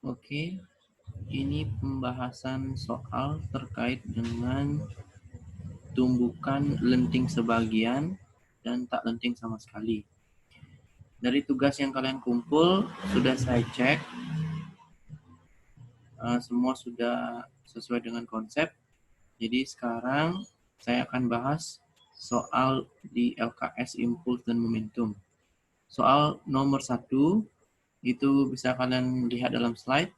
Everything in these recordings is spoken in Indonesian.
Oke, ini pembahasan soal terkait dengan tumbukan lenting sebagian dan tak lenting sama sekali. Dari tugas yang kalian kumpul, sudah saya cek. Semua sudah sesuai dengan konsep. Jadi sekarang saya akan bahas soal di LKS Impuls dan Momentum. Soal nomor 1, itu bisa kalian lihat dalam slide.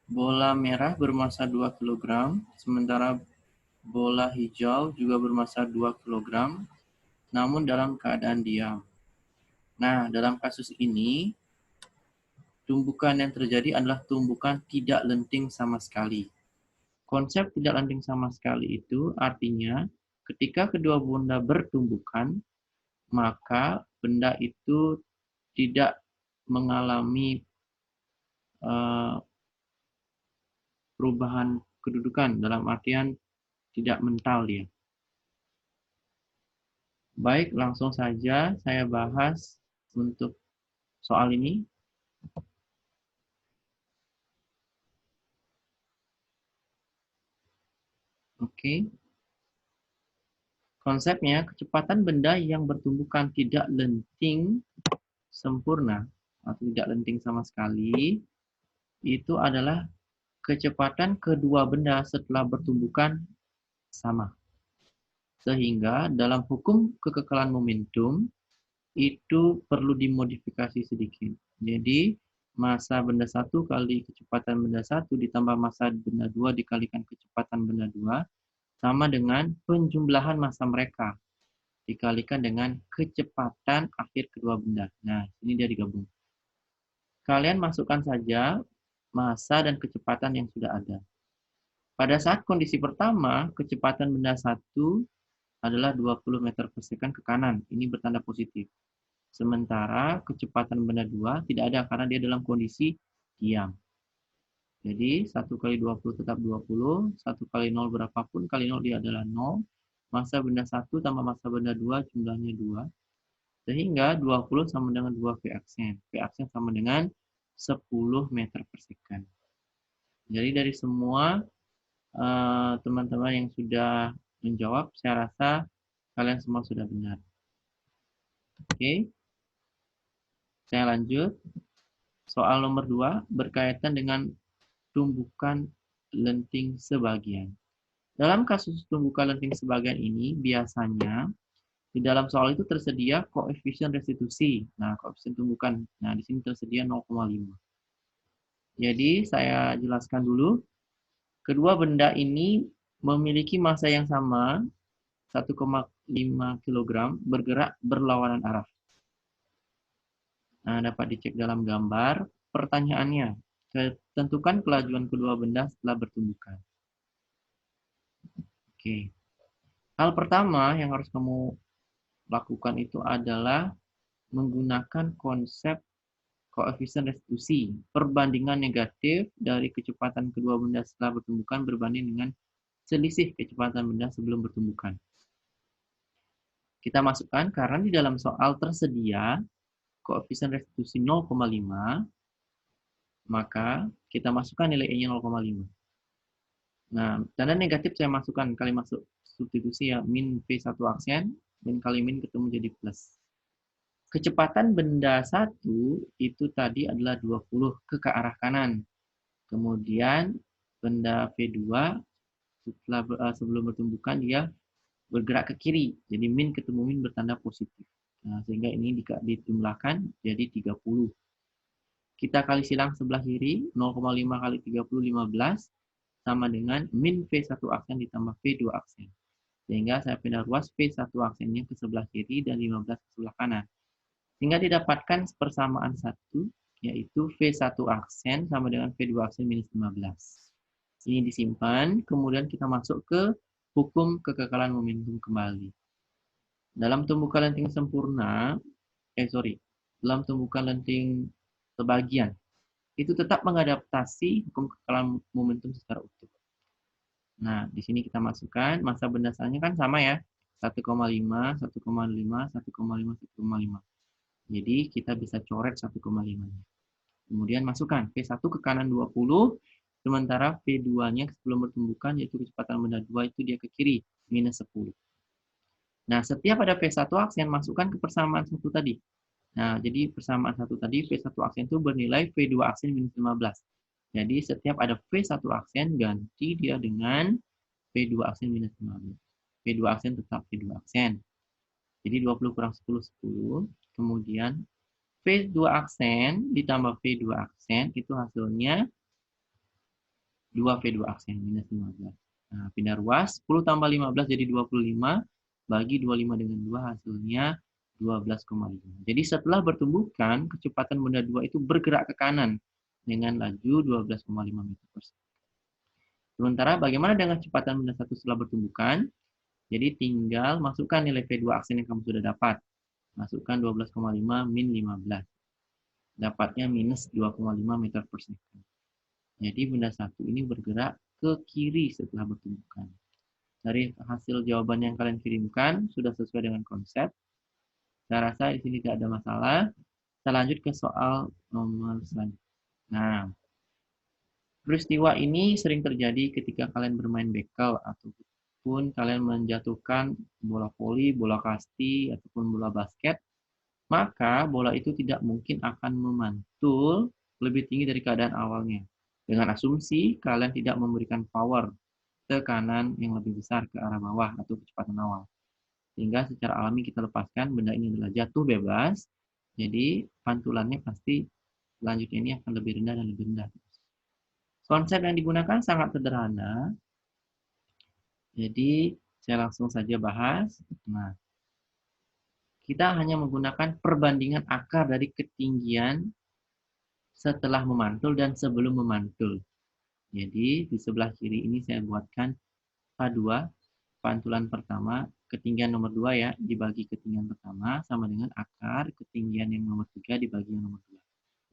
Bola merah bermassa 2 kg, sementara bola hijau juga bermassa 2 kg, namun dalam keadaan diam. Nah, dalam kasus ini, tumbukan yang terjadi adalah tumbukan tidak lenting sama sekali. Konsep tidak lenting sama sekali itu artinya ketika kedua benda bertumbukan, maka benda itu tidak mengalami perubahan kedudukan, dalam artian tidak mental dia. Baik, langsung saja saya bahas untuk soal ini. Oke. Konsepnya, kecepatan benda yang bertumbukan tidak lenting sempurna atau tidak lenting sama sekali, itu adalah kecepatan kedua benda setelah bertumbukan sama. Sehingga dalam hukum kekekalan momentum, itu perlu dimodifikasi sedikit. Jadi, massa benda 1 kali kecepatan benda 1 ditambah massa benda 2 dikalikan kecepatan benda 2 sama dengan penjumlahan massa mereka dikalikan dengan kecepatan akhir kedua benda. Nah, ini dia digabung. Kalian masukkan saja massa dan kecepatan yang sudah ada. Pada saat kondisi pertama, kecepatan benda 1 adalah 20 meter per second ke kanan. Ini bertanda positif. Sementara kecepatan benda 2 tidak ada karena dia dalam kondisi diam. Jadi 1 kali 20 tetap 20, 1 kali 0 berapapun, kali 0 dia adalah 0. Massa benda 1 tambah massa benda 2 jumlahnya 2. Sehingga 20 sama dengan 2 V aksen. V aksen sama dengan 10 meter per second. Jadi dari semua teman-teman yang sudah menjawab, saya rasa kalian semua sudah benar. Oke, saya lanjut. Soal nomor 2 berkaitan dengan tumbukan lenting sebagian. Dalam kasus tumbukan lenting sebagian ini, biasanya di dalam soal itu tersedia koefisien restitusi. Nah, koefisien tumbukan. Nah, di sini tersedia 0,5. Jadi, saya jelaskan dulu. Kedua benda ini memiliki massa yang sama, 1,5 kg, bergerak berlawanan arah. Nah, dapat dicek dalam gambar. Pertanyaannya, tentukan kelajuan kedua benda setelah bertumbukan. Oke. Hal pertama yang harus kamu lakukan itu adalah menggunakan konsep koefisien restitusi. Perbandingan negatif dari kecepatan kedua benda setelah bertumbukan berbanding dengan selisih kecepatan benda sebelum bertumbukan. Kita masukkan karena di dalam soal tersedia koefisien restitusi 0,5, maka kita masukkan nilai E-nya 0,5. Nah, tanda negatif saya masukkan kali masuk substitusi ya, min V1 aksen, min kali min ketemu jadi plus. Kecepatan benda 1 itu tadi adalah 20 ke arah kanan. Kemudian benda V2 sebelum bertumbukan dia bergerak ke kiri. Jadi min ketemu min bertanda positif. Nah, sehingga ini dijumlahkan jadi 30. Kita kali silang sebelah kiri, 0,5 kali 30, 15, sama dengan min V1 aksen ditambah V2 aksen. Sehingga saya pindah ruas V1 aksennya ke sebelah kiri dan 15 ke sebelah kanan. Sehingga didapatkan persamaan 1, yaitu V1 aksen sama dengan V2 aksen minus 15. Ini disimpan, kemudian kita masuk ke hukum kekekalan momentum kembali. Dalam tumbukan lenting sempurna, dalam tumbukan lenting sebagian, itu tetap mengadaptasi hukum kekekalan momentum secara utuh. Nah, di sini kita masukkan massa benda asalnya kan sama ya, 1,5, 1,5, 1,5, 1,5. Jadi kita bisa coret 1,5. Kemudian masukkan V1 ke kanan 20, sementara V2-nya sebelum bertumbukan, yaitu kecepatan benda 2 itu dia ke kiri, minus 10. Nah, setiap ada V1 aksen, masukkan ke persamaan 1 tadi. Nah, jadi persamaan 1 tadi, V1 aksen itu bernilai V2 aksen minus 15. Jadi, setiap ada V1 aksen, ganti dia dengan V2 aksen minus 15. V2 aksen tetap V2 aksen. Jadi, 20 kurang 10, 10. Kemudian, V2 aksen ditambah V2 aksen, itu hasilnya 2 V2 aksen, minus 15. Nah, pindah ruas, 10 tambah 15 jadi 25, bagi 25 dengan 2 hasilnya 12,5. Jadi setelah bertumbukan, kecepatan benda 2 itu bergerak ke kanan dengan laju 12,5 meter per second. Sementara bagaimana dengan kecepatan benda 1 setelah bertumbukan? Jadi tinggal masukkan nilai V2 aksen yang kamu sudah dapat. Masukkan 12,5 min 15. Dapatnya minus 2,5 meter per second. Jadi benda 1 ini bergerak ke kiri setelah bertumbukan. Dari hasil jawaban yang kalian kirimkan, sudah sesuai dengan konsep. Saya rasa di sini tidak ada masalah. Kita lanjut ke soal nomor selanjutnya. Nah, peristiwa ini sering terjadi ketika kalian bermain bekel ataupun kalian menjatuhkan bola voli, bola kasti, ataupun bola basket, maka bola itu tidak mungkin akan memantul lebih tinggi dari keadaan awalnya. Dengan asumsi kalian tidak memberikan power tekanan yang lebih besar ke arah bawah atau kecepatan awal. Sehingga secara alami kita lepaskan benda ini adalah jatuh bebas, jadi pantulannya pasti selanjutnya ini akan lebih rendah dan lebih rendah. Konsep yang digunakan sangat sederhana, jadi saya langsung saja bahas. Nah, kita hanya menggunakan perbandingan akar dari ketinggian setelah memantul dan sebelum memantul. Jadi di sebelah kiri ini saya buatkan H2, pantulan pertama, ketinggian nomor 2 ya, dibagi ketinggian pertama sama dengan akar ketinggian yang nomor 3 dibagi yang nomor 2.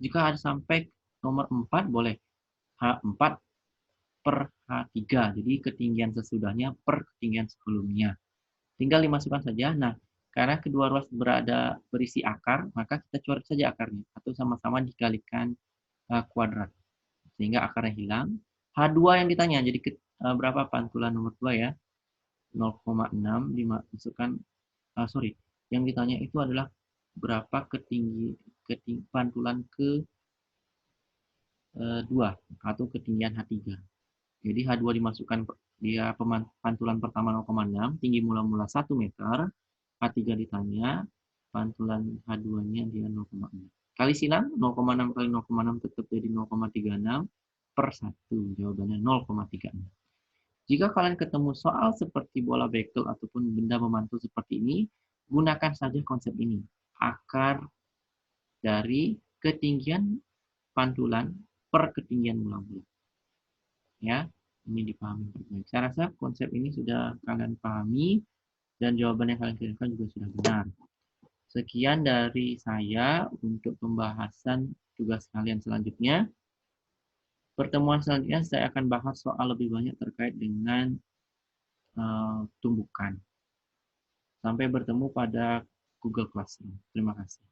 Jika ada sampai nomor 4 boleh H4 per H3, jadi ketinggian sesudahnya per ketinggian sebelumnya. Tinggal dimasukkan saja. Nah, karena kedua ruas berisi akar, maka kita coret saja akarnya atau sama-sama dikalikan kuadrat sehingga akarnya hilang. H2 yang ditanya, jadi berapa pantulan nomor 2 ya? 0,6 dimasukkan, yang ditanya itu adalah berapa pantulan ke 2 atau ketinggian H3. Jadi H2 dimasukkan, dia pantulan pertama 0,6, tinggi mula-mula 1 meter, H3 ditanya, pantulan H2-nya dia 0,6. Kali silang, 0,6 kali 0,6 tetap jadi 0,36 per 1. Jawabannya 0,36. Jika kalian ketemu soal seperti bola bekel ataupun benda memantul seperti ini, gunakan saja konsep ini. Akar dari ketinggian pantulan per ketinggian mula-mula. Ya, ini dipahami baik-baik. Saya rasa konsep ini sudah kalian pahami dan jawaban yang kalian kirimkan juga sudah benar. Sekian dari saya untuk pembahasan tugas kalian selanjutnya. Pertemuan selanjutnya saya akan bahas soal lebih banyak terkait dengan tumbukan. Sampai bertemu pada Google Classroom. Terima kasih.